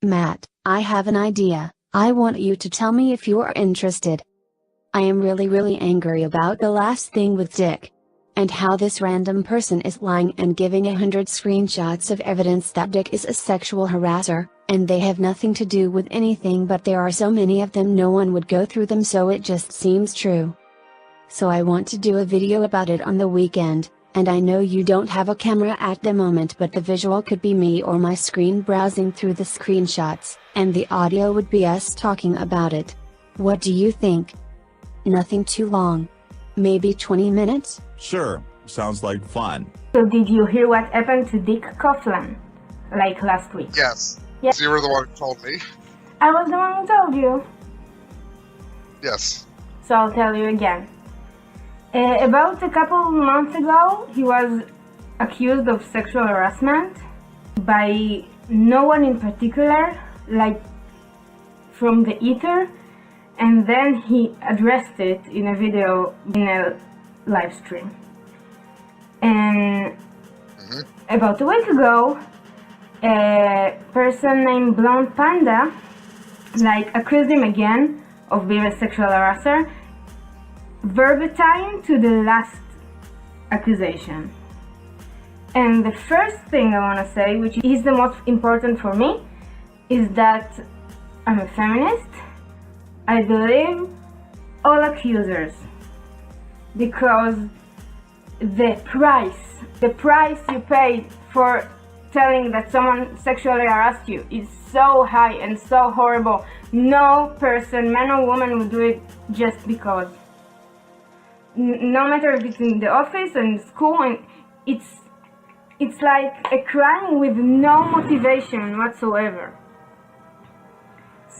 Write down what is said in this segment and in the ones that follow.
Matt, I have an idea. I want you to tell me if you are interested. I am really angry about the last thing with Dick. And how this random person is lying and giving 100 screenshots of evidence that Dick is a sexual harasser, and they have nothing to do with anything, but there are so many of them no one would go through them, so it just seems true. So I want to do a video about it on the weekend, and I know you don't have a camera at the moment, but the visual could be me or my screen browsing through the screenshots, and the audio would be us talking about it. What do you think? Nothing too long. Maybe 20 minutes? Sure, sounds like fun. So did you hear what happened to Dick Caouflang? Like last week? Yes. Yes. You were the one who told me. I was the one who told you. Yes. So I'll tell you again. About a couple months ago, he was accused of sexual harassment by no one in particular, like from the ether, and then he addressed it in a video in a live stream. And about a week ago, a person named Blonde Panda accused him again of being a sexual harasser, verbatim to the last accusation. And the first thing I want to say, which is the most important for me, is that I'm a feminist. I believe all accusers, because the price you pay for telling that someone sexually harassed you is so high and so horrible. No person, man or woman, would do it just because. No matter if it's in the office or in school, and it's like a crime with no motivation whatsoever.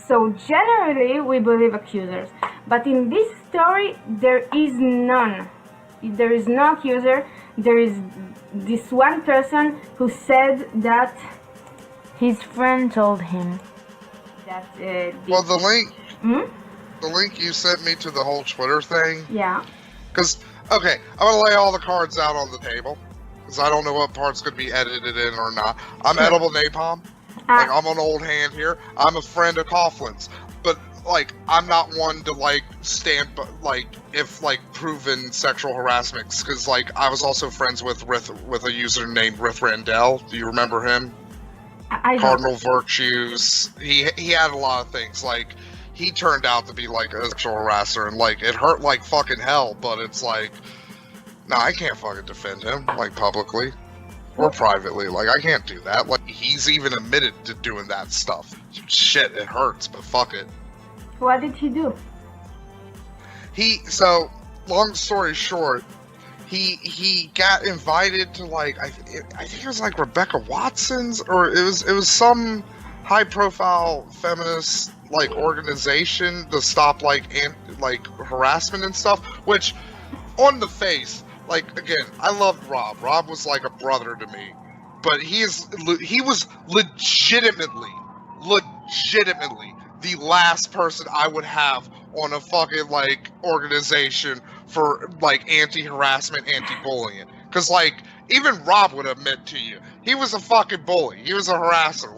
So generally we believe accusers, but in this story there is none. There is no accuser. There is this one person who said that his friend told him that. Well, the link you sent me to the whole Twitter thing. Yeah. Because okay, I'm gonna lay all the cards out on the table, because I don't know what part's gonna be edited in or not. I'm edible napalm. I'm an old hand here. I'm a friend of Caouflang's, but I'm not one to stand if proven sexual harassment, because I was also friends with a user named Rith Randell. Do you remember him? Cardinal Virtues. He had a lot of things. He turned out to be a sexual harasser, and it hurt like fucking hell. But it's no, I can't fucking defend him publicly. Or privately, I can't do that. He's even admitted to doing that stuff. Shit, it hurts, but fuck it. What did he do? So, long story short, he got invited to I think it was Rebecca Watson's, or it was some high profile feminist organization to stop harassment and stuff, which on the face, again, I loved Rob. Rob was a brother to me, but he was legitimately the last person I would have on a fucking organization for anti-harassment, anti-bullying. Because even Rob would admit to you, he was a fucking bully. He was a harasser.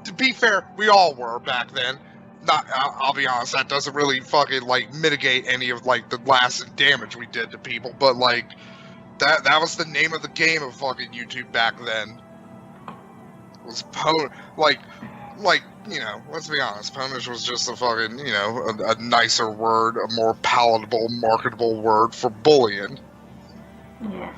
To be fair, we all were back then. I'll be honest, that doesn't really fucking mitigate any of the lasting damage we did to people, but that was the name of the game of fucking YouTube back then. Was let's be honest, punish was just a fucking, a nicer word, a more palatable, marketable word for bullying. Yeah.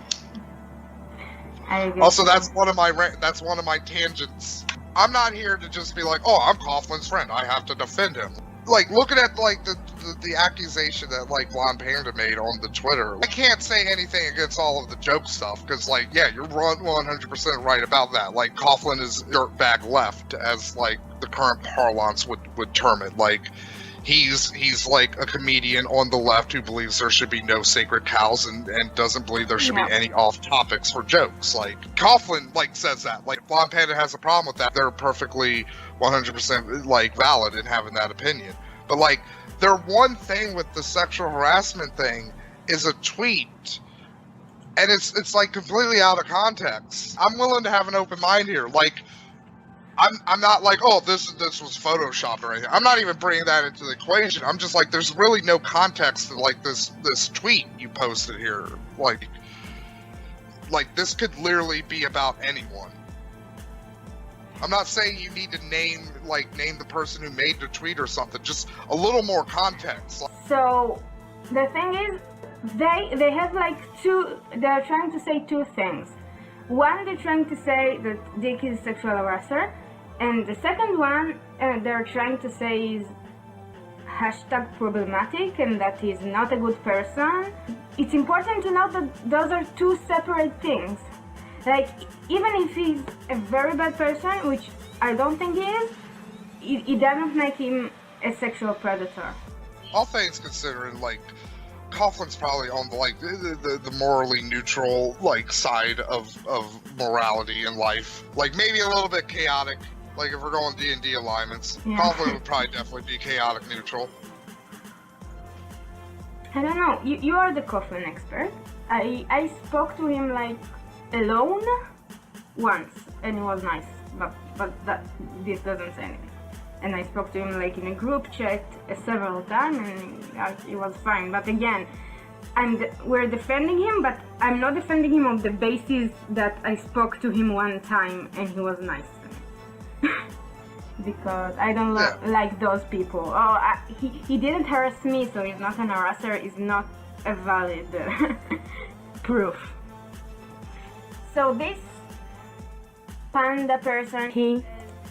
I agree. Also, that's one of my tangents. I'm not here to just be oh, I'm Caouflang's friend, I have to defend him. Looking at the accusation that Blonde Panda made on the Twitter, I can't say anything against all of the joke stuff, because yeah, you're 100% right about that. Caouflang is dirtbag left, as the current parlance would term it. He's a comedian on the left who believes there should be no sacred cows and doesn't believe there should be any off topics for jokes. Caouflang says that. Blonde Panda has a problem with that. They're perfectly 100% valid in having that opinion. But their one thing with the sexual harassment thing is a tweet, and it's completely out of context. I'm willing to have an open mind here. I'm not like, oh, this was photoshopped or anything. I'm not even bringing that into the equation. I'm just like, there's really no context to like this tweet you posted here. Like this could literally be about anyone. I'm not saying you need to name the person who made the tweet or something. Just a little more context. So the thing is, they have like two. They're trying to say two things. One, they're trying to say that Dick is a sexual harasser, and the second one, they're trying to say is #problematic and that he's not a good person. It's important to note that those are two separate things. Like, even if he's a very bad person, which I don't think he is, it doesn't make him a sexual predator. All things considering, like, Caouflang's probably on the morally neutral side of morality in life. Like maybe a little bit chaotic. Like if we're going D&D alignments, yeah. Caouflang would probably definitely be chaotic neutral. I don't know. You are the Caouflang expert. I spoke to him like alone once, and it was nice. But this doesn't say anything. And I spoke to him like in a group chat several times, and it was fine. But again, we're defending him, but I'm not defending him on the basis that I spoke to him one time and he was nice to me. Because I don't like those people. Oh, he didn't harass me, so he's not an harasser. Is not a valid proof. So this panda person, he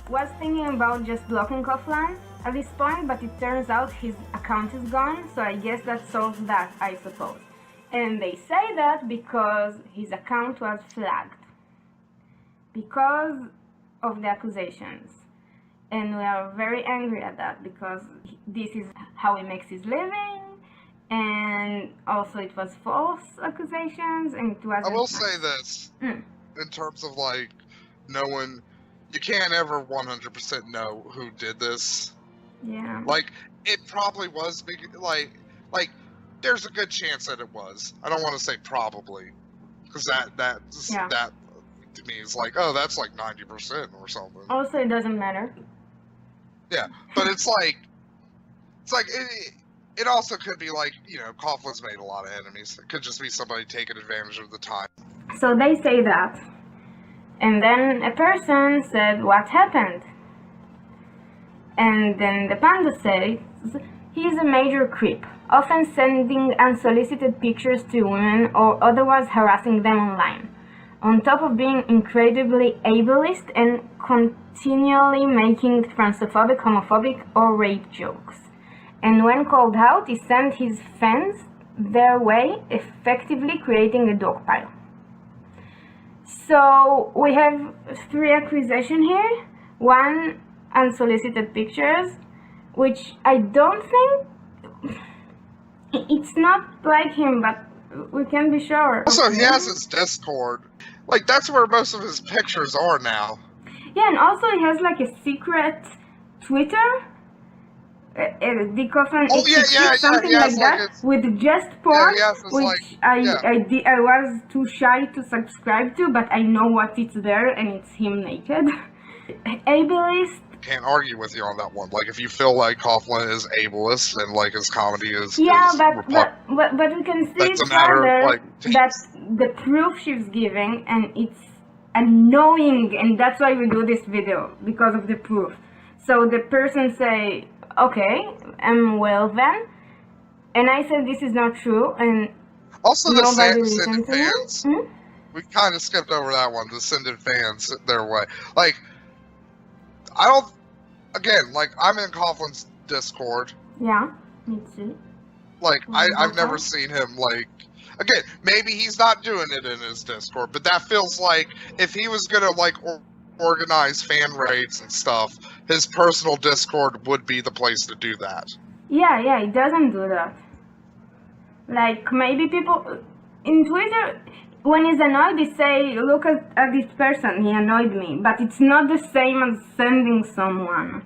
was thinking about just blocking Caouflang at this point, but it turns out his account is gone, so I guess that solves that, I suppose. And they say that because his account was flagged. Because of the accusations. And we are very angry at that, because this is how he makes his living, and also it was false accusations, and it wasn't I will nice. say this, in terms of knowing, you can't ever 100% know who did this. Yeah. Like, it probably was big, like, there's a good chance that it was. I don't want to say probably, because that to me is like, oh, that's like 90% or something. Also, it doesn't matter. Yeah, but it's like it also could be like, Caouflang's made a lot of enemies. It could just be somebody taking advantage of the time. So they say that. And then a person said, what happened? And then the panda says, he's a major creep, often sending unsolicited pictures to women or otherwise harassing them online, on top of being incredibly ableist and continually making transphobic, homophobic, or rape jokes. And when called out, he sent his fans their way, effectively creating a dogpile. So we have 3 accusations here. 1, unsolicited pictures, which I don't think, it's not like him, but we can be sure. Also, he has his Discord. Like, that's where most of his pictures are now. Yeah, and also he has like a secret Twitter. Dick Caouflang, something like that, with just porn, which I was too shy to subscribe to, but I know what it's there, and it's him naked. Ableist. Can't argue with you on that one. Like, if you feel like Caouflang is ableist and like his comedy is, but we can see each other that the proof she's giving, and it's annoying, and that's why we do this video, because of the proof. So the person say, okay, well then, and I said this is not true, and also the Sended fans. We kind of skipped over that one. The Sended fans their way. Like, I don't. Again, like, I'm in Caouflang's Discord. Yeah, me too. Like, I've never seen him, like. Again, maybe he's not doing it in his Discord, but that feels like if he was gonna like organize fan raids and stuff, his personal Discord would be the place to do that. Yeah, he doesn't do that. Like, maybe people in Twitter, when he's annoyed, they say, look at this person, he annoyed me. But it's not the same as sending someone.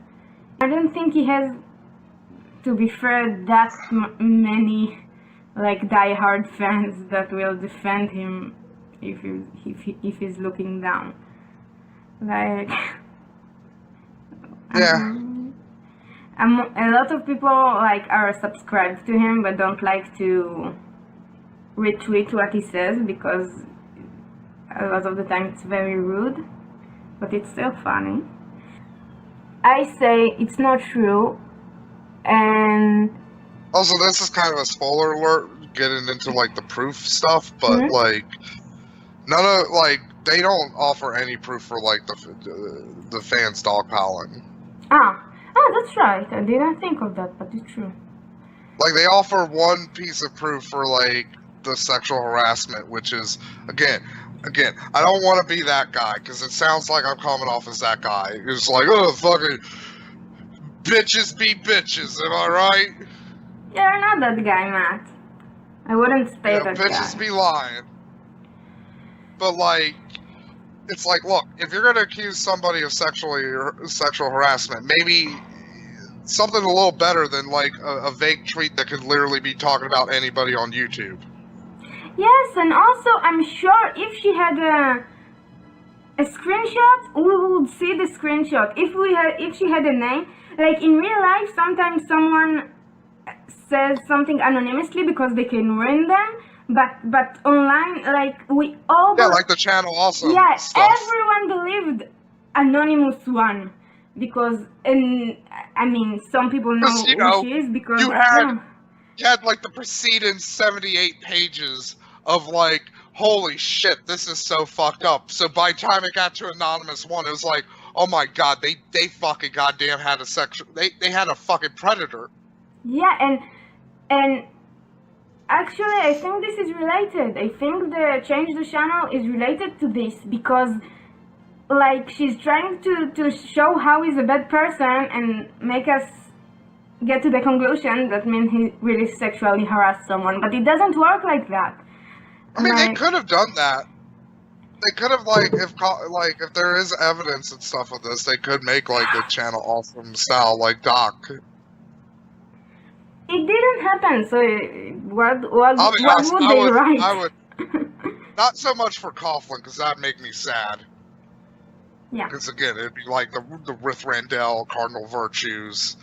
I don't think he has, to be fair, that many like die-hard fans that will defend him if he's looking down. Like, Yeah. A lot of people like are subscribed to him but don't like to retweet what he says because a lot of the time it's very rude, but it's still funny. I say it's not true, and Also, this is kind of a spoiler alert, getting into like the proof stuff, but like none of like they don't offer any proof for like the fans dogpiling. Oh, that's right. I didn't think of that, but it's true. Like they offer one piece of proof for like the sexual harassment, which is again, I don't want to be that guy because it sounds like I'm coming off as that guy. It's like, oh, fucking bitches be bitches. Am I right? You're not that guy, Matt. I wouldn't say that bitches guy. be lying. But like, it's like, look, if you're gonna accuse somebody of sexual harassment, maybe something a little better than like a vague tweet that could literally be talking about anybody on YouTube. Yes, and also I'm sure if she had a screenshot, we would see the screenshot. If she had a name, like in real life, sometimes someone says something anonymously because they can ruin them. But online, like we all like the channel also. Yeah, stuff. everyone believed Anonymous one because, and I mean, some people know who she is because you had like the preceding 78 pages of like, holy shit, this is so fucked up. So by the time it got to Anonymous one, it was like, oh my god, they fucking goddamn had a sexual, they had a fucking predator. Yeah, and actually, I think this is related. I think the Change the Channel is related to this because, like, she's trying to show how he's a bad person and make us get to the conclusion that means he really sexually harassed someone. But it doesn't work like that. I mean, they could have done that. They could have, like, if there is evidence and stuff of this, they could make, like, a Channel Awesome style, like, doc. It didn't happen, so what would they write? I would, not so much for Caouflang, because that'd make me sad. Yeah. Because again, it'd be like the Rith Randell, Cardinal Virtues,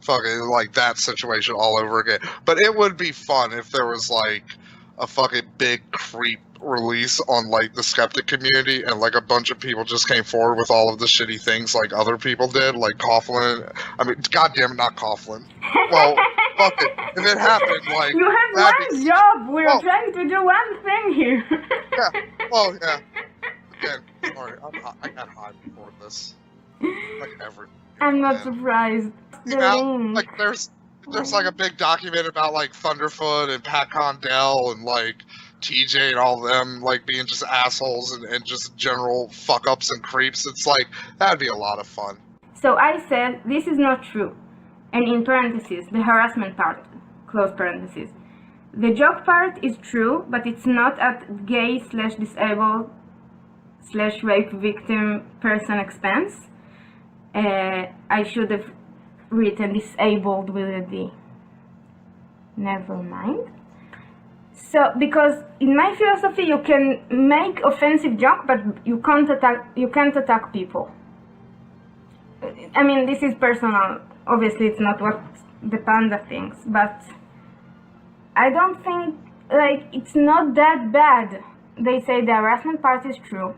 fucking like that situation all over again. But it would be fun if there was like a fucking big creep release on like the skeptic community and like a bunch of people just came forward with all of the shitty things like other people did, like Caouflang. I mean, goddamn it, not Caouflang. Well, fuck it. If it happened, like you have one job. We're trying to do one thing here. Yeah. Well, yeah. Again, sorry, I got high before this. Like every. I'm not surprised. Like there's like a big document about like Thunderfoot and Pat Condell and like TJ and all of them like being just assholes and just general fuck ups and creeps. It's like that'd be a lot of fun. So I said this is not true, and in parentheses the harassment part, close parentheses. The joke part is true, but it's not at gay/disabled/rape victim person expense. I should have written disabled with a D. Never mind. So, because in my philosophy, you can make offensive joke, but you can't attack people. I mean, this is personal. Obviously, it's not what the panda thinks, but I don't think like it's not that bad. They say the harassment part is true.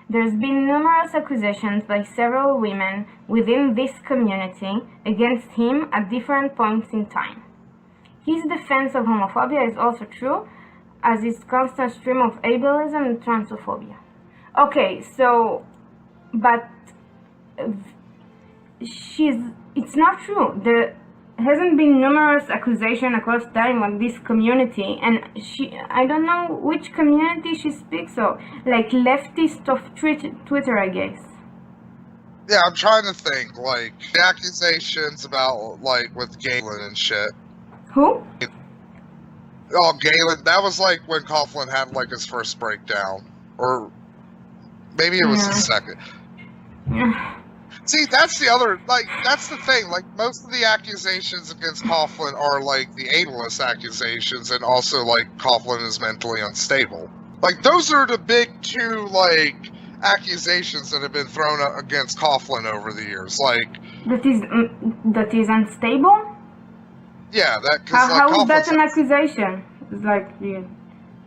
There's been numerous accusations by several women within this community against him at different points in time. His defense of homophobia is also true, as his constant stream of ableism and transophobia. Okay, so, but it's not true. There hasn't been numerous accusations across time on this community, and I don't know which community she speaks of, like leftist of Twitter, I guess. Yeah, I'm trying to think, like, the accusations about, like, with Galen and shit. Who? Oh, Galen, that was, like, when Caouflang had, like, his first breakdown. Or maybe it was the second. See, that's the other, like, that's the thing, like, most of the accusations against Caouflang are, like, the ableist accusations, and also, like, Caouflang is mentally unstable. Like, those are the big two, like, accusations that have been thrown against Caouflang over the years. Like that is unstable. Yeah, that because How is that an accusation? It's like you're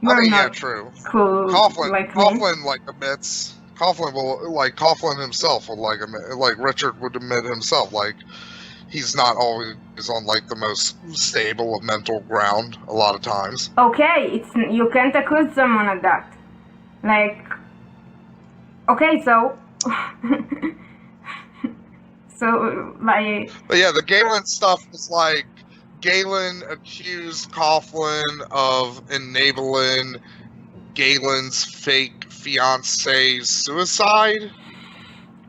not true. Cool. Caouflang admits. Caouflang himself will admit, Richard would admit himself, he's not always on the most stable of mental ground a lot of times. Okay, you can't accuse someone of that. Okay, so But yeah, the Galen stuff is Galen accused Caouflang of enabling Galen's fake fiance's suicide.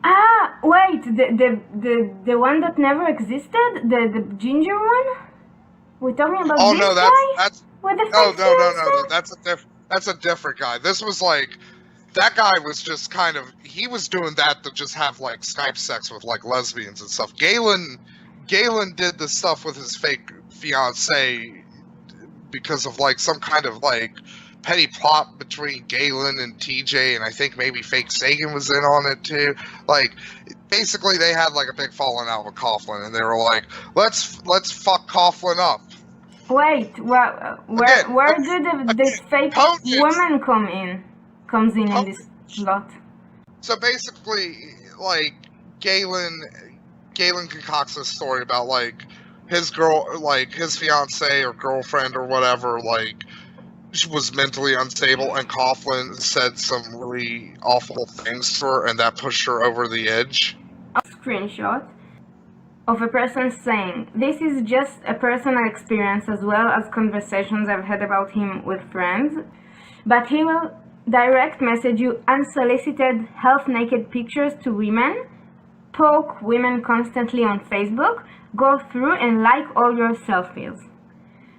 Ah, wait, the one that never existed, the ginger one. We're talking about Oh this no, guy? that's With the no, fake no, fiancé? that's a different guy. This was that guy was just he was doing that to just have Skype sex with lesbians and stuff. Galen did the stuff with his fake fiance because of some kind of petty plot between Galen and TJ, and I think maybe fake Sagan was in on it too. Basically they had a big falling out with Caouflang, and they were let's fuck Caouflang up. Wait, where did the fake woman comes in this plot? So basically, Galen concocts a story about his girl, his fiance or girlfriend or whatever, she was mentally unstable, and Caouflang said some really awful things to her, and that pushed her over the edge. A screenshot of a person saying, "This is just a personal experience as well as conversations I've had about him with friends, but he will direct message you unsolicited half-naked pictures to women, poke women constantly on Facebook, go through and like all your selfies.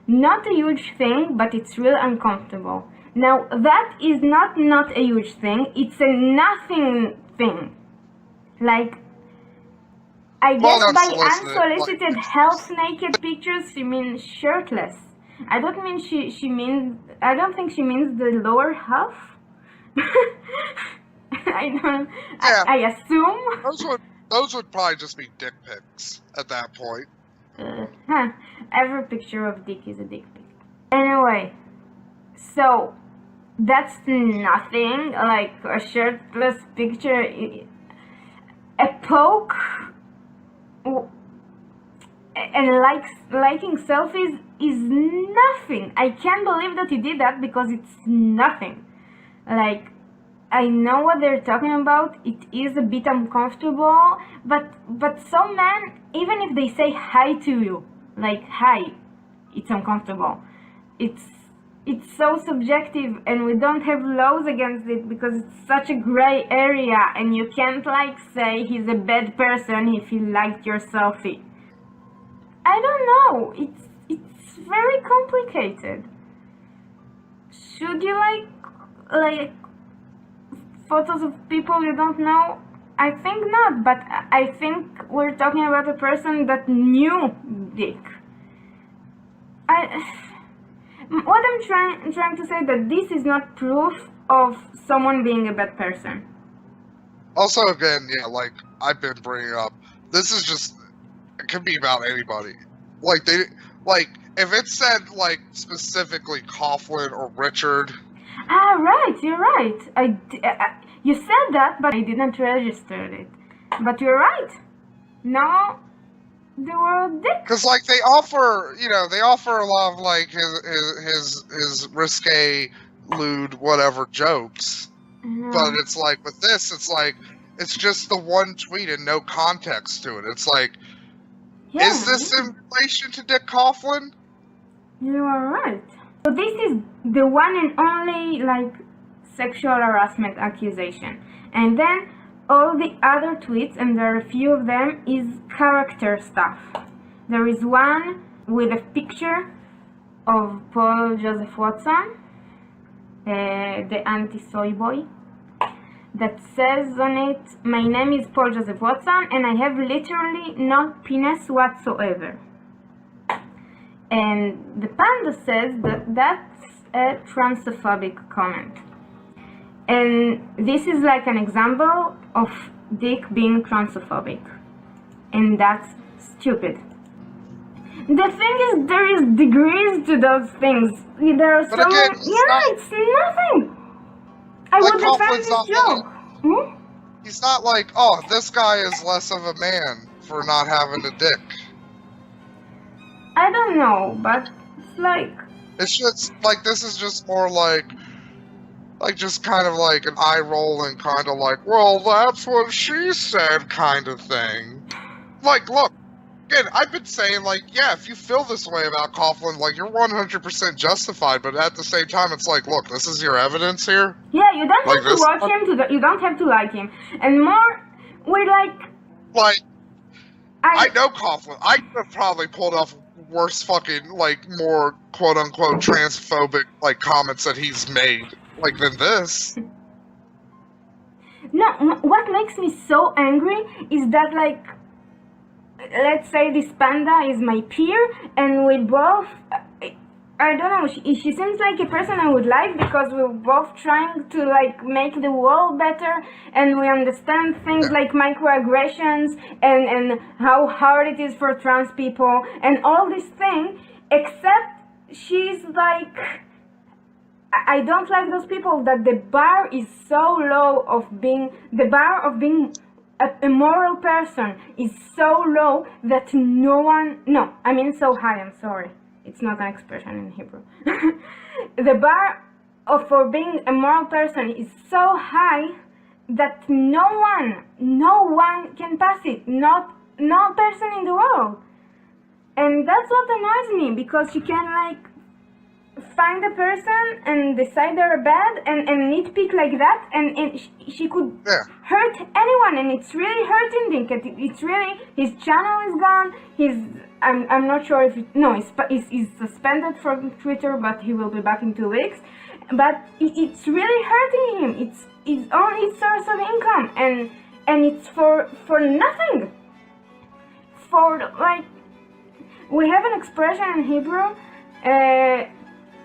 Not a huge thing, but it's real uncomfortable." Now, that is not a huge thing, it's a nothing thing. I guess by unsolicited half-naked pictures, she means shirtless. I don't think she means the lower half. I assume. Those would probably just be dick pics at that point. Every picture of dick is a dick pic. Anyway, so that's nothing. A shirtless picture, a poke, and liking selfies is nothing. I can't believe that he did that because it's nothing. I know what they're talking about. It is a bit uncomfortable, but some men, even if they say hi to you, hi, it's uncomfortable. It's so subjective, and we don't have laws against it because it's such a gray area, and you can't say he's a bad person if he liked your selfie. I don't know. It's very complicated. Should you like photos of people you don't know? I think not, but I think we're talking about a person that knew Dick. What I'm trying to say that this is not proof of someone being a bad person. Also, again, yeah, I've been bringing up, this is just, it could be about anybody. If it said specifically Caouflang or Richard. Ah, right, you're right. You said that, but I didn't register it. But you're right. No, they were a dick. Because they offer a lot of his risque, lewd, whatever jokes. But it's with this, it's just the one tweet and no context to it. It's yeah, is this in relation to Dick Caouflang? You are right. So this is the one and only sexual harassment accusation, and then all the other tweets, and there are a few of them, is character stuff. There is one with a picture of Paul Joseph Watson, the anti-soy boy, that says on it, "My name is Paul Joseph Watson and I have literally no penis whatsoever." And the panda says that that's a transphobic comment. And this is like an example of Dick being transphobic. And that's stupid. The thing is, there is degrees to those things. There are But so again, many. It's nothing. I Like, would defend Coughlin's this not joke. Hmm? He's not like, oh, this guy is less of a man for not having a dick. I don't know, but it's like, It's just like this is just more like just kind of like an eye roll and kind of like, well, that's what she said kind of thing. Like, look, again, I've been saying like, yeah, if you feel this way about Coughlin, like you're 100% justified, but at the same time, it's like, look, this is your evidence here. yeah, you don't Like have to this watch one? him, you don't have to like him. And more, we're Like, I know Coughlin. I could have probably pulled off worse fucking, like, more quote-unquote transphobic, like, comments that he's made, like, than this. No, what makes me so angry is that, like, let's say this panda is my peer, and we both, I don't know, she seems like a person I would like because we're both trying to, like, make the world better, and we understand things like microaggressions and how hard it is for trans people and all these things, except she's like, I don't like those people that the bar is so low of being, the bar of being a moral person is so low that no one, no, I mean so high, I'm sorry. It's not an expression in Hebrew. The bar for being a moral person is so high that no one can pass it. No person in the world. And that's what annoys me, because you can like find a person and decide they're bad and nitpick like that, and she could hurt anyone, and it's really hurting Dick. It's really, his channel is gone. I'm not sure if he's suspended from Twitter, but he will be back in 2 weeks. But it's really hurting him. It's his only source of income, and it's for nothing. For like, we have an expression in Hebrew.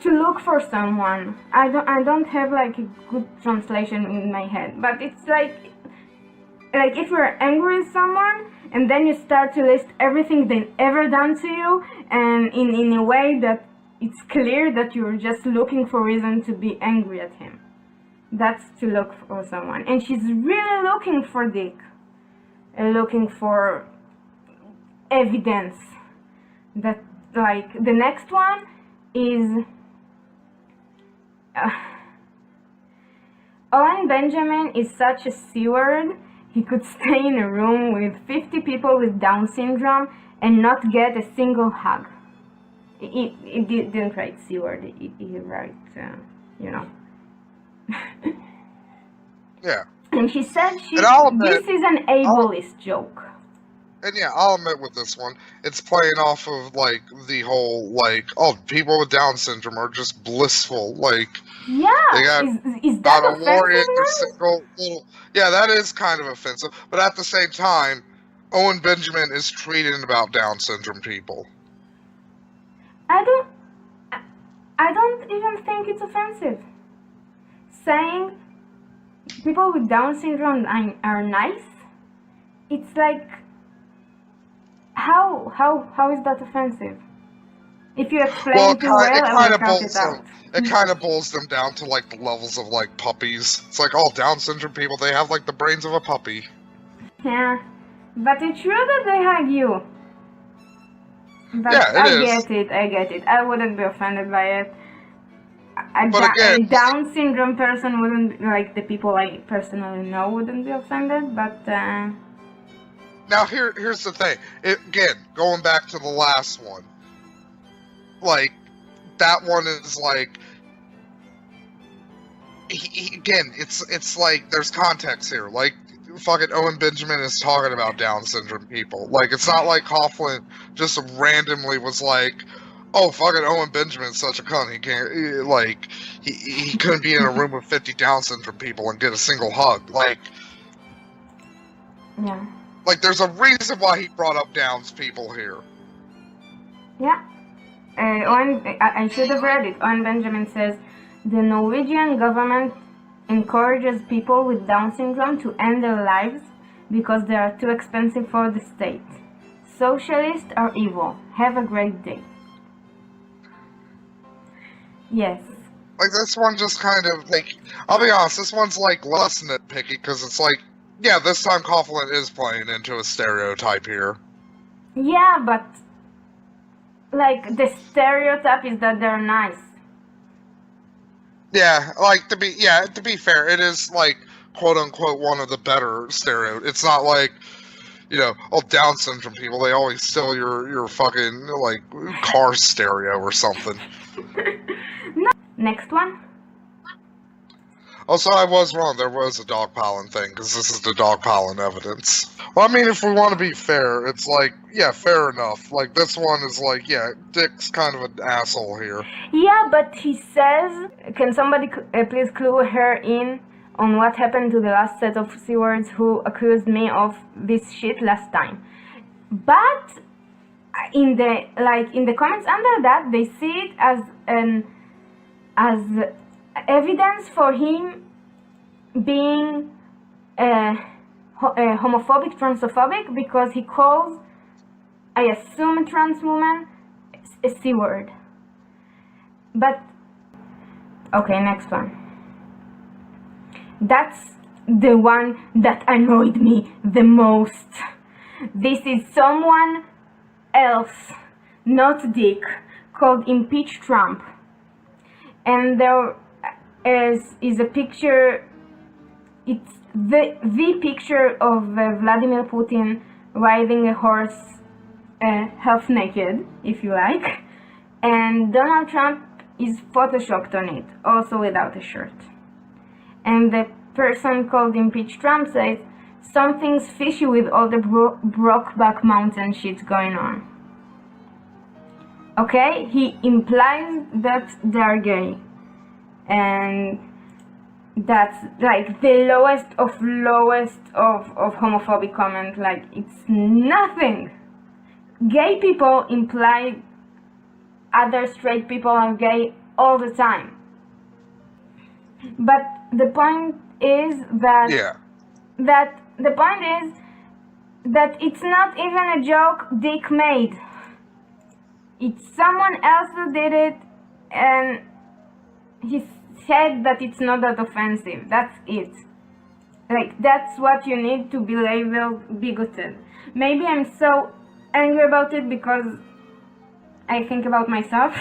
To look for someone. I don't have like a good translation in my head, but it's like if you're angry with someone and then you start to list everything they've ever done to you, and in a way that it's clear that you're just looking for reason to be angry at him. That's to look for someone, and she's really looking for Dick, looking for evidence that, like, the next one is Owen Benjamin is such a C-word. He could stay in a room with 50 people with Down syndrome and not get a single hug. He didn't write C-word, he wrote, you know. Yeah. And she said this is an ableist joke. And yeah, I'll admit with this one, it's playing off of, like, the whole, like, oh, people with Down syndrome are just blissful, like... Yeah, they got is that not a warrior, offensive? single little... Yeah, that is kind of offensive, but at the same time, Owen Benjamin is tweeting about Down syndrome people. I don't even think it's offensive. Saying people with Down syndrome are nice, it's like... How is that offensive? If you explain it too well, I will cut it out. It kind of boils them down to, like, the levels of, like, puppies. It's like, oh, Down syndrome people, they have, like, the brains of a puppy. Yeah, but it's true that they hug you. But yeah, I get it. I wouldn't be offended by it. A Down syndrome person wouldn't, like, the people I personally know wouldn't be offended, but... Now, here's the thing. Again, going back to the last one. Like, that one is like... again, it's like, there's context here. Like, fucking Owen Benjamin is talking about Down syndrome people. Like, it's not like Coughlin just randomly was like, oh, fucking Owen Benjamin's such a cunt. He can't, like, he couldn't be in a room with 50 Down syndrome people and get a single hug. Like... Yeah. Like, there's a reason why he brought up Downs people here. Yeah. I should have read it. Owen Benjamin says, the Norwegian government encourages people with Down syndrome to end their lives because they are too expensive for the state. Socialists are evil. Have a great day. Yes. Like, this one just kind of, like, I'll be honest, this one's, like, less nitpicky, because it's like, yeah, this time Caouflang is playing into a stereotype here. Yeah, but, like, the stereotype is that they're nice. Yeah, like, to be fair, it is, like, quote-unquote one of the better It's not like, you know, Down syndrome people, they always steal your fucking, like, car stereo or something. No. Next one. Also, I was wrong. There was a dog pollen thing, because this is the dog pollen evidence. Well, I mean, if we want to be fair, it's like, yeah, fair enough. Like, this one is like, yeah, Dick's kind of an asshole here. Yeah, but he says, can somebody please clue her in on what happened to the last set of C-words who accused me of this shit last time? But in the comments under that, they see it as evidence for him being homophobic, transphobic, because he calls, I assume, a trans woman a C-word. But, okay, next one. That's the one that annoyed me the most. This is someone else, not Dick, called Impeach Trump. And there is a picture, it's the picture of Vladimir Putin riding a horse half naked, if you like, and Donald Trump is photoshopped on it, also without a shirt. And the person called Impeach Trump says, something's fishy with all the Brokeback Mountain shit going on. Okay, he implies that they're gay, and that's like the lowest of homophobic comment. Like, it's nothing. Gay people imply other straight people are gay all the time. But the point is that that it's not even a joke Dick made. It's someone else who did it, and he said that it's not that offensive. That's it. Like, that's what you need to be labeled bigoted. Maybe I'm so angry about it because I think about myself,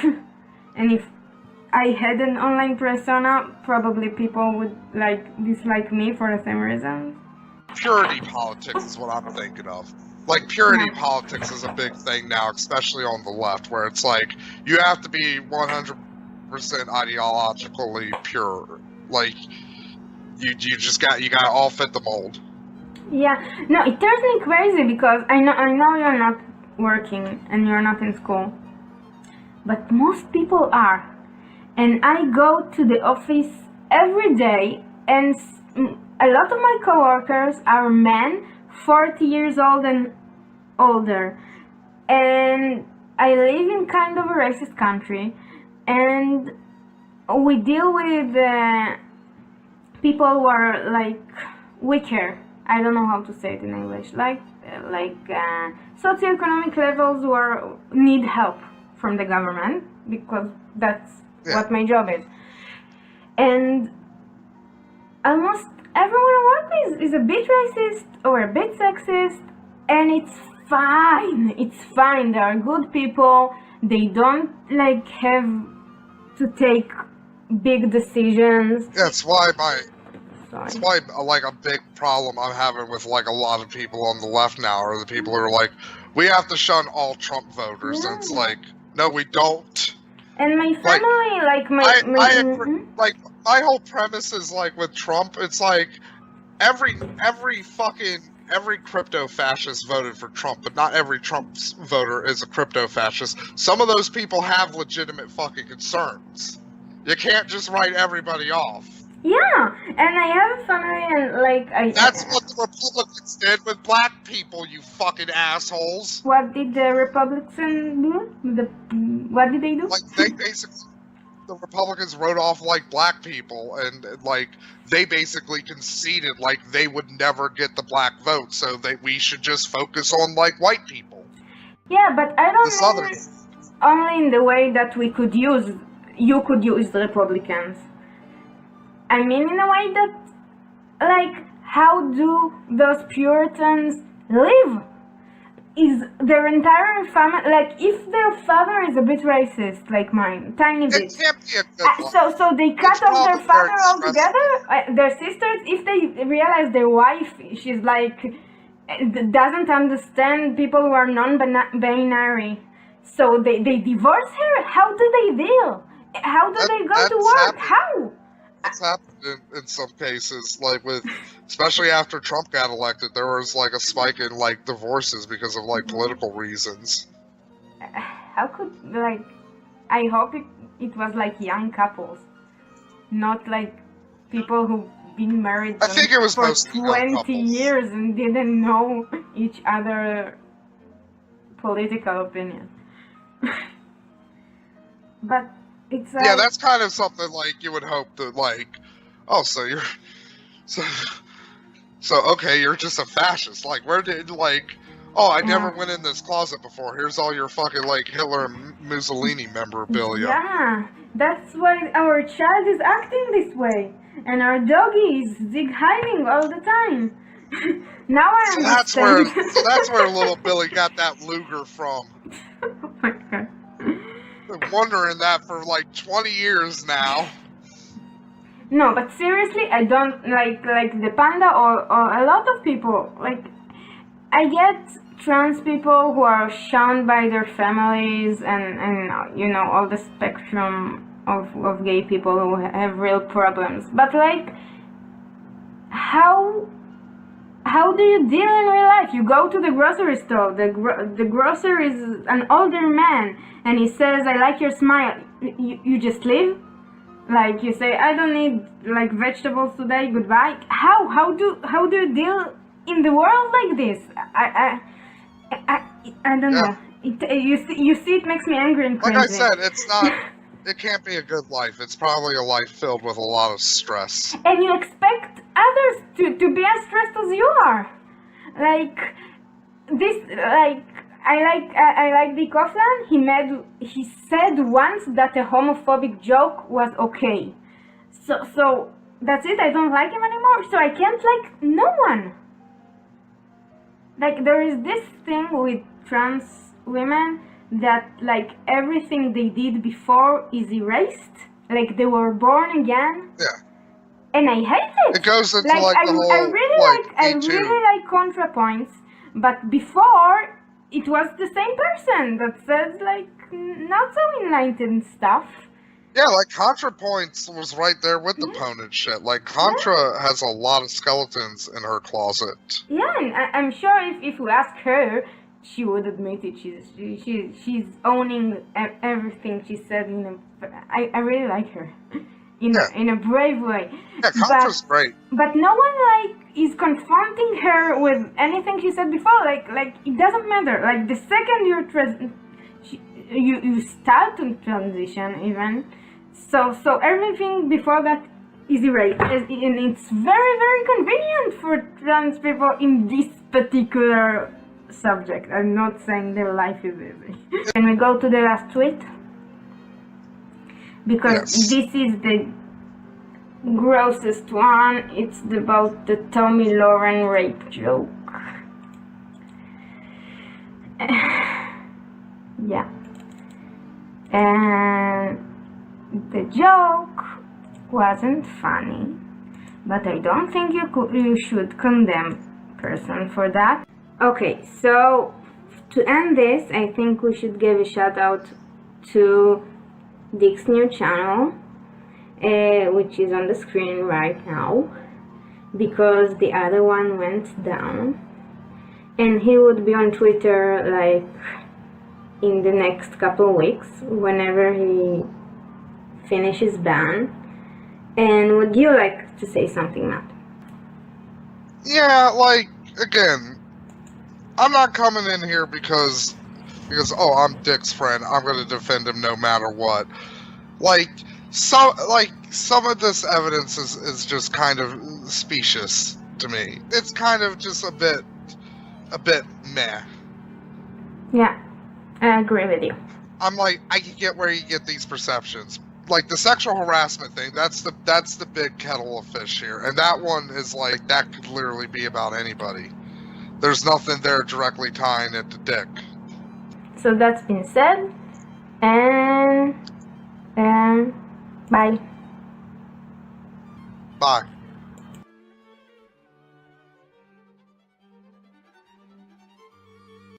and if I had an online persona, probably people would dislike me for the same reasons. Purity politics is what I'm thinking of. Like, purity politics is a big thing now, especially on the left, where it's like, you have to be 100% ideologically pure. Like, you gotta all fit the mold. Yeah, no, it turns me crazy because I know you're not working and you're not in school, but most people are. And I go to the office every day, and a lot of my coworkers are men, 40 years old and older, and I live in kind of a racist country, and we deal with people who are like weaker. I don't know how to say it in English. Like socioeconomic levels who need help from the government, because that's what my job is. And almost everyone I work with is a bit racist or a bit sexist, and it's fine. It's fine. They are good people. They don't have to take big decisions. That's why a big problem I'm having with a lot of people on the left now are the people who are like, we have to shun all Trump voters. And it's like, no, we don't. And my family, I agree. My whole premise is with Trump, it's like every crypto fascist voted for Trump, but not every Trump voter is a crypto fascist. Some of those people have legitimate fucking concerns. You can't just write everybody off. Yeah, and I have a family, and That's what the Republicans did with black people, you fucking assholes. What did the Republicans do? What did they do? They basically, the Republicans wrote off like black people, and like they basically conceded like they would never get the black vote, so that we should just focus on like white people. Yeah, but I The don't Southern. mean only in the way that you could use the Republicans. I mean in a way that, like, how do those Puritans live? Is their entire family, like, if their father is a bit racist, like mine, tiny bit. It can't be a good life. So they cut It's off their probably father very altogether? Their sisters, if they realize their wife, she's like, doesn't understand people who are non-binary, so they divorce her? How do they deal? How do they go to work? How? That's happened in some cases, like especially after Trump got elected, there was like a spike in like divorces because of like political reasons. How could, like, I hope it was like young couples, not like people who've been married I think it was for mostly young 20 couples. years and didn't know each other political opinion. But it's like, Yeah, that's kind of something like you would hope that like, oh, so okay, you're just a fascist. Like, where did like, oh, I never went in this closet before. Here's all your fucking like Hitler and Mussolini memorabilia. Yeah, that's why our child is acting this way, and our doggy is hiding all the time. Now I So understand. that's where little Billy got that Luger from. Oh my god. Been wondering that for like 20 years now. No, but seriously, I don't like the panda or a lot of people. Like, I get trans people who are shunned by their families and you know, all the spectrum of gay people who have real problems. But like, how do you deal in real life? You go to the grocery store, the grocer is an older man, and he says, "I like your smile." You just leave? Like, you say, "I don't need like vegetables today, goodbye." How do you deal in the world like this? I don't know. You see, it makes me angry and crazy. Like I said, it's not. It can't be a good life. It's probably a life filled with a lot of stress. And you expect others to be as stressed as you are. Like this, like I like Dick Caouflang. He said once that a homophobic joke was okay. So that's it. I don't like him anymore. So I can't like no one. Like, there is this thing with trans women that like everything they did before is erased. Like, they were born again. Yeah. And I hate it. It goes into Like, like the whole I really Me Too. like ContraPoints, but before it was the same person that says like not so enlightened stuff. Yeah, like ContraPoints was right there with the Ponage shit. Like Contra has a lot of skeletons in her closet. Yeah, and I'm sure if you ask her, she would admit it. She's owning everything she said. I really like her in a brave way. Yeah, Contra's great. But no one like is confronting her with anything she said before. Like it doesn't matter. Like, the second you start to transition even, so everything before that is erased, and it's very, very convenient for trans people in this particular subject. I'm not saying their life is easy. Can we go to the last tweet? Because this is the grossest one. It's about the Tommy Lauren rape joke. Yeah. And the joke wasn't funny, but I don't think you should condemn person for that. Okay, so to end this, I think we should give a shout out to Dick's new channel, which is on the screen right now, because the other one went down, and he would be on Twitter like in the next couple of weeks whenever he finishes ban. And would you like to say something, Matt? Yeah, like, again, I'm not coming in here because oh, I'm Dick's friend, I'm going to defend him no matter what. Like, some of this evidence is just kind of specious to me. It's kind of just a bit meh. Yeah, I agree with you. I'm like, I can get where you get these perceptions. Like the sexual harassment thing, that's the big kettle of fish here. And that one is like, that could literally be about anybody. There's nothing there directly tying it to Dick. So that's been said, and bye. Bye.